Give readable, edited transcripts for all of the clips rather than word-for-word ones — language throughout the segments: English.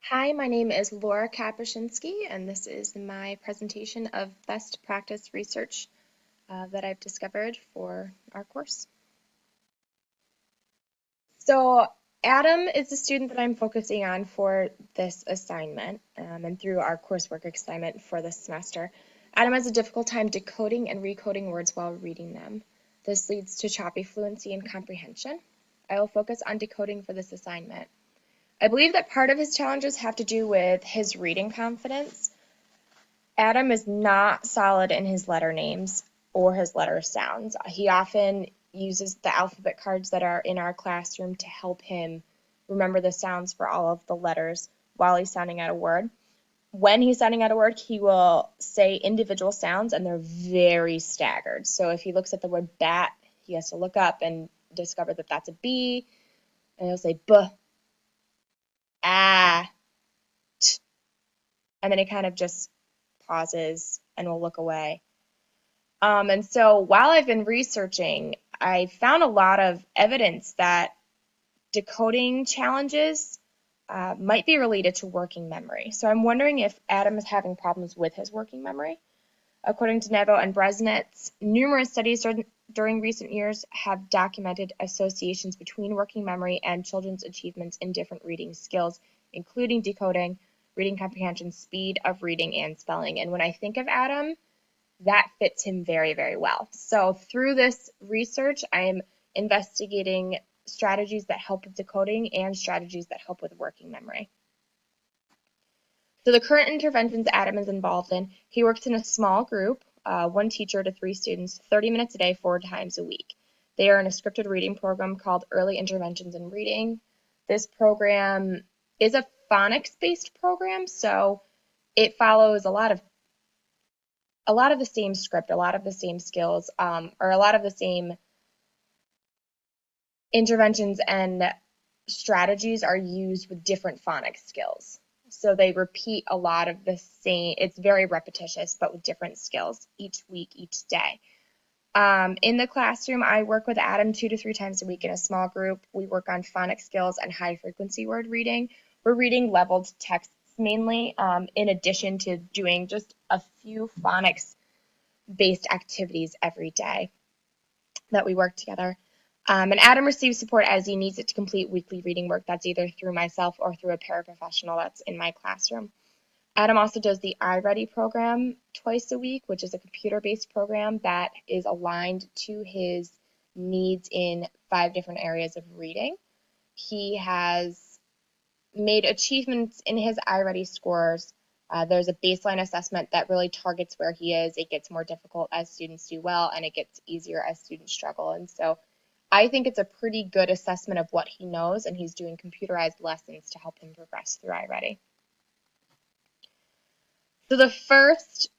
Hi, my name is Laura Kapushinski, and this is my presentation of best practice research that I've discovered for our course. So Adam is the student that I'm focusing on for this assignment and through our coursework assignment for this semester. Adam has a difficult time decoding and recoding words while reading them. This leads to choppy fluency and comprehension. I will focus on decoding for this assignment. I believe that part of his challenges have to do with his reading confidence. Adam is not solid in his letter names or his letter sounds. He often uses the alphabet cards that are in our classroom to help him remember the sounds for all of the letters while he's sounding out a word. When he's sounding out a word, he will say individual sounds, and they're very staggered. So if he looks at the word bat, he has to look up and discover that that's a B, and he'll say b, ah, t, and then he kind of just pauses and will look away. And so while I've been researching, I found a lot of evidence that decoding challenges might be related to working memory. So I'm wondering if Adam is having problems with his working memory. According to Nevo and Bresnitz, numerous studies during recent years have documented associations between working memory and children's achievements in different reading skills, including decoding, reading comprehension, speed of reading, and spelling. And when I think of Adam, that fits him very, very well. So through this research, I'm investigating strategies that help with decoding and strategies that help with working memory. So the current interventions Adam is involved in, he works in a small group, one teacher to 3 students, 30 minutes a day, 4 times a week. They are in a scripted reading program called Early Interventions in Reading. This program is a phonics-based program, so it follows a lot of the same script, a lot of the same skills, or a lot of the same interventions and strategies are used with different phonics skills. So they repeat a lot of the same, it's very repetitious, but with different skills each week, each day. In the classroom, I work with Adam 2 to 3 times a week in a small group. We work on phonics skills and high frequency word reading. We're reading leveled texts mainly, in addition to doing just a few phonics based activities every day that we work together. And Adam receives support as he needs it to complete weekly reading work that's either through myself or through a paraprofessional that's in my classroom. Adam also does the iReady program twice a week, which is a computer-based program that is aligned to his needs in 5 different areas of reading. He has made achievements in his iReady scores. There's a baseline assessment that really targets where he is. It gets more difficult as students do well, and it gets easier as students struggle. And so I think it's a pretty good assessment of what he knows, and he's doing computerized lessons to help him progress through iReady. So the first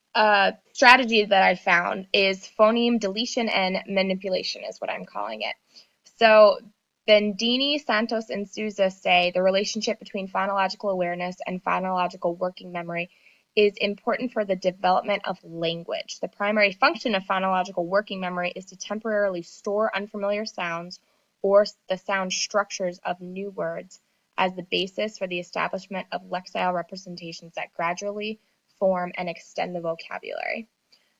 strategy that I found is phoneme deletion and manipulation is what I'm calling it. So Bendini, Santos, and Souza say the relationship between phonological awareness and phonological working memory is important for the development of language. The primary function of phonological working memory is to temporarily store unfamiliar sounds or the sound structures of new words as the basis for the establishment of lexical representations that gradually form and extend the vocabulary.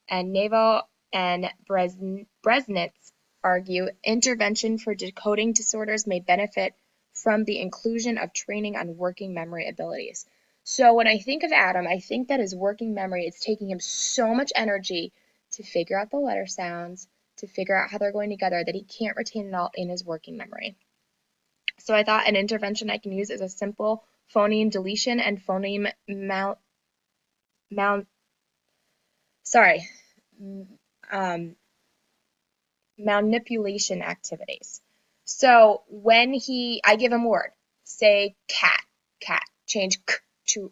And Nevo and Bresnitz argue intervention for decoding disorders may benefit from the inclusion of training on working memory abilities. So when I think of Adam, I think that his working memory, it's taking him so much energy to figure out the letter sounds, to figure out how they're going together, that he can't retain it all in his working memory. So I thought an intervention I can use is a simple phoneme deletion and phoneme manipulation activities. So when I give him a word, say cat, cat, change k to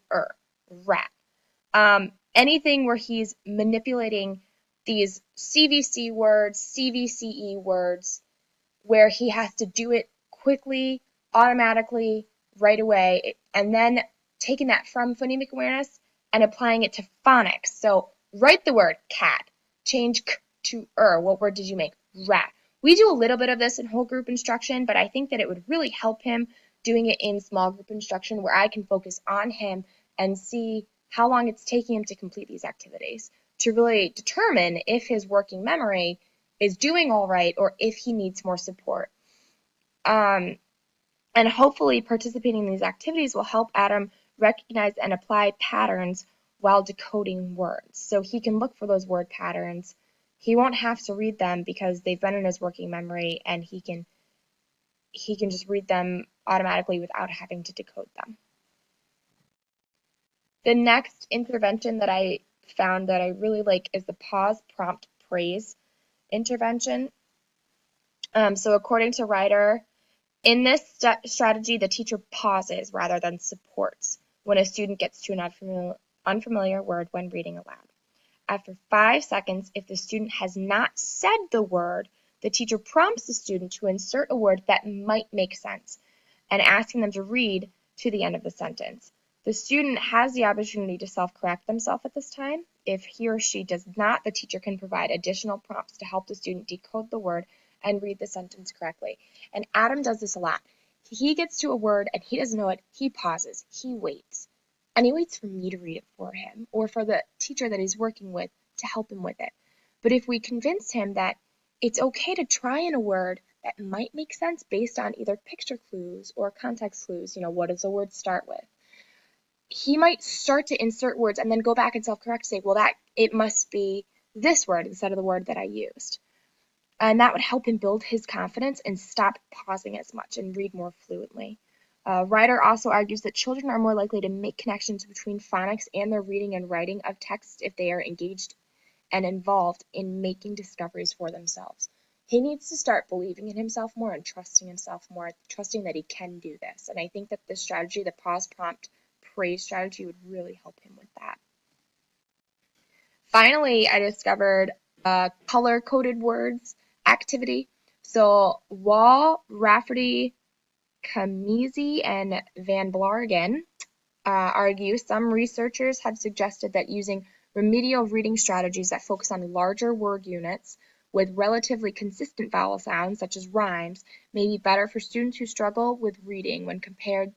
rat. Anything where he's manipulating these CVC words, CVCE words, where he has to do it quickly, automatically, right away, and then taking that from phonemic awareness and applying it to phonics. So write the word cat, change k to What word did you make? Rat. We do a little bit of this in whole group instruction, but I think that it would really help him doing it in small group instruction where I can focus on him and see how long it's taking him to complete these activities to really determine if his working memory is doing all right or if he needs more support. And hopefully participating in these activities will help Adam recognize and apply patterns while decoding words. So he can look for those word patterns. He won't have to read them because they've been in his working memory, and he can just read them automatically without having to decode them. The next intervention that I found that I really like is the pause, prompt, praise intervention. So according to Ryder, in this strategy, the teacher pauses rather than supports when a student gets to an unfamiliar word when reading aloud. After 5 seconds, if the student has not said the word, the teacher prompts the student to insert a word that might make sense and asking them to read to the end of the sentence. The student has the opportunity to self-correct themselves at this time. If he or she does not, the teacher can provide additional prompts to help the student decode the word and read the sentence correctly. And Adam does this a lot. He gets to a word and he doesn't know it. He pauses. He waits. And he waits for me to read it for him or for the teacher that he's working with to help him with it. But if we convince him that it's okay to try in a word that might make sense based on either picture clues or context clues, what does the word start with? He might start to insert words and then go back and self-correct, say, well, it must be this word instead of the word that I used. And that would help him build his confidence and stop pausing as much and read more fluently. Ryder also argues that children are more likely to make connections between phonics and their reading and writing of text if they are engaged and involved in making discoveries for themselves. He needs to start believing in himself more and trusting himself more, trusting that he can do this. And I think that this strategy, the pause, prompt, praise strategy, would really help him with that. Finally, I discovered a color-coded words activity. So Wall, Rafferty, Kamisi, and Van Blargen argue some researchers have suggested that using remedial reading strategies that focus on larger word units with relatively consistent vowel sounds, such as rhymes, may be better for students who struggle with reading when compared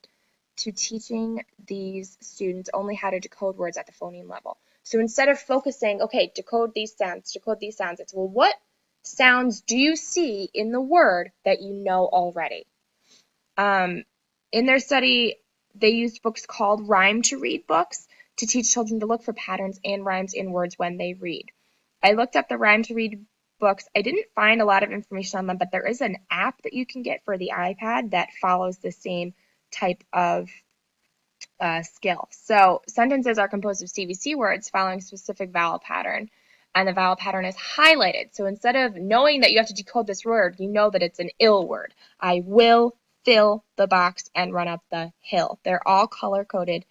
to teaching these students only how to decode words at the phoneme level. So instead of focusing, okay, decode these sounds, it's, well, what sounds do you see in the word that you know already? In their study, they used books called Rhyme to Read books to teach children to look for patterns and rhymes in words when they read. I looked up the Rhyme to Read books. I didn't find a lot of information on them, but there is an app that you can get for the iPad that follows the same type of skill. So sentences are composed of CVC words following a specific vowel pattern, and the vowel pattern is highlighted. So instead of knowing that you have to decode this word, you know that it's an ill word. I will fill the box and run up the hill. They're all color-coded.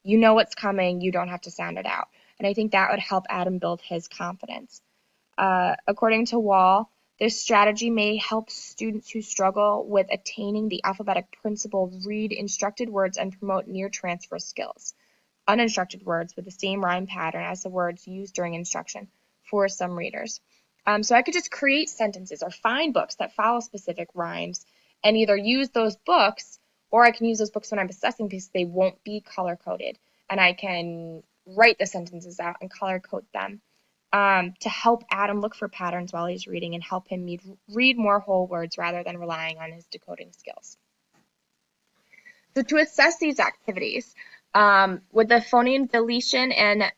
You know what's coming. You don't have to sound it out. And I think that would help Adam build his confidence. According to Wall, this strategy may help students who struggle with attaining the alphabetic principle read instructed words and promote near transfer skills, uninstructed words with the same rhyme pattern as the words used during instruction for some readers. So I could just create sentences or find books that follow specific rhymes and either use those books, or I can use those books when I'm assessing because they won't be color-coded, and I can write the sentences out and color-code them. To help Adam look for patterns while he's reading and help him read more whole words rather than relying on his decoding skills. So to assess these activities, with the phoneme deletion and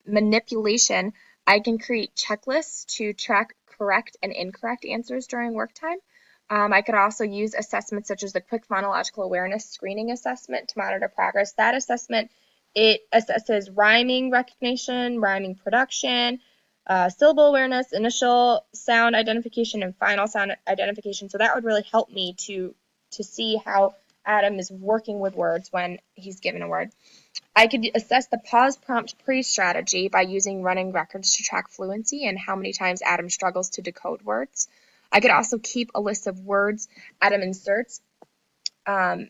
manipulation, I can create checklists to track correct and incorrect answers during work time. I could also use assessments such as the Quick Phonological Awareness Screening Assessment to monitor progress. That assessment, it assesses rhyming recognition, rhyming production, syllable awareness, initial sound identification, and final sound identification. So that would really help me to see how Adam is working with words when he's given a word. I could assess the pause, prompt, praise strategy by using running records to track fluency and how many times Adam struggles to decode words. I could also keep a list of words Adam inserts as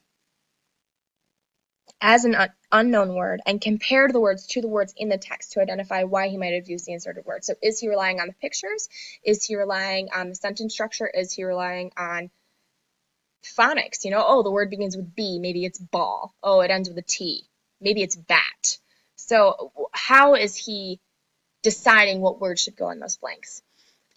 an unknown word and compare the words to the words in the text to identify why he might have used the inserted word. So is he relying on the pictures? Is he relying on the sentence structure? Is he relying on phonics, oh, the word begins with B, maybe it's ball. Oh, it ends with a T. Maybe it's bat. So how is he deciding what words should go in those blanks?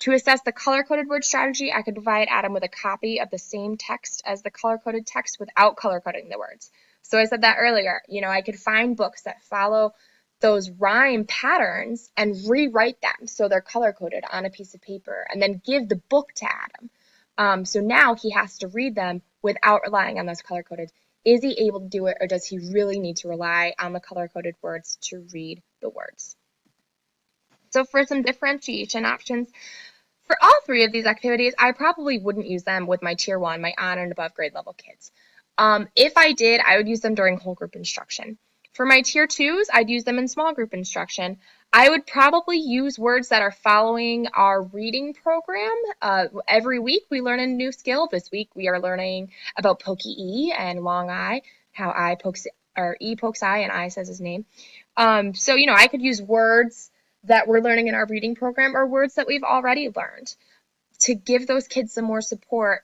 To assess the color-coded word strategy, I could provide Adam with a copy of the same text as the color-coded text without color-coding the words. So I said that earlier. I could find books that follow those rhyme patterns and rewrite them so they're color-coded on a piece of paper and then give the book to Adam. So now he has to read them without relying on those color-coded. Is he able to do it, or does he really need to rely on the color-coded words to read the words? So for some differentiation options, for all three of these activities, I probably wouldn't use them with my Tier 1, my on and above grade level kids. If I did, I would use them during whole group instruction. For my Tier 2s, I'd use them in small group instruction. I would probably use words that are following our reading program. Every week we learn a new skill. This week we are learning about pokey E and long I, how I pokes, or E pokes I and I says his name. So, I could use words that we're learning in our reading program or words that we've already learned to give those kids some more support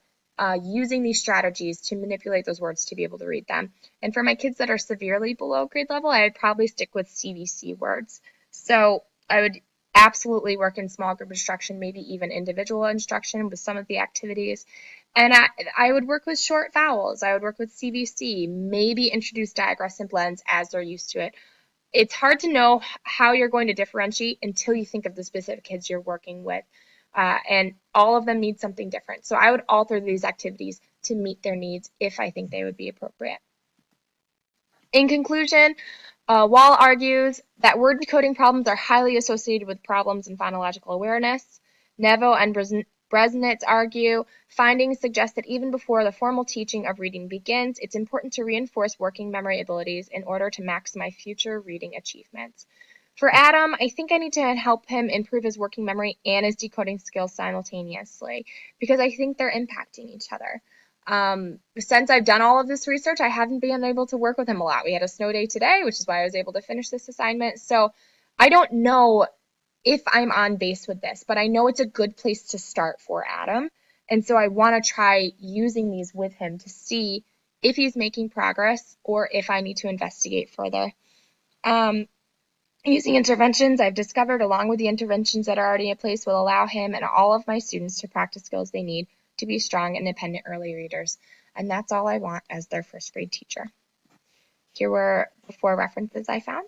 using these strategies to manipulate those words to be able to read them. And for my kids that are severely below grade level, I would probably stick with CVC words. So I would absolutely work in small group instruction, maybe even individual instruction with some of the activities. And I would work with short vowels. I would work with CVC, maybe introduce digress and blends as they're used to it. It's hard to know how you're going to differentiate until you think of the specific kids you're working with. And all of them need something different. So I would alter these activities to meet their needs if I think they would be appropriate. In conclusion, Wall argues that word decoding problems are highly associated with problems in phonological awareness. Nevo and Bresnitz argue findings suggest that even before the formal teaching of reading begins, it's important to reinforce working memory abilities in order to maximize future reading achievements. For Adam, I think I need to help him improve his working memory and his decoding skills simultaneously because I think they're impacting each other. Since I've done all of this research, I haven't been able to work with him a lot. We had a snow day today, which is why I was able to finish this assignment. So I don't know if I'm on base with this, but I know it's a good place to start for Adam. And so I want to try using these with him to see if he's making progress or if I need to investigate further. Using interventions I've discovered along with the interventions that are already in place will allow him and all of my students to practice skills they need to be strong, independent early readers. And that's all I want as their first grade teacher. Here were the 4 references I found.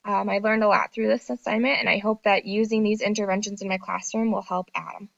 I learned a lot through this assignment, and I hope that using these interventions in my classroom will help Adam.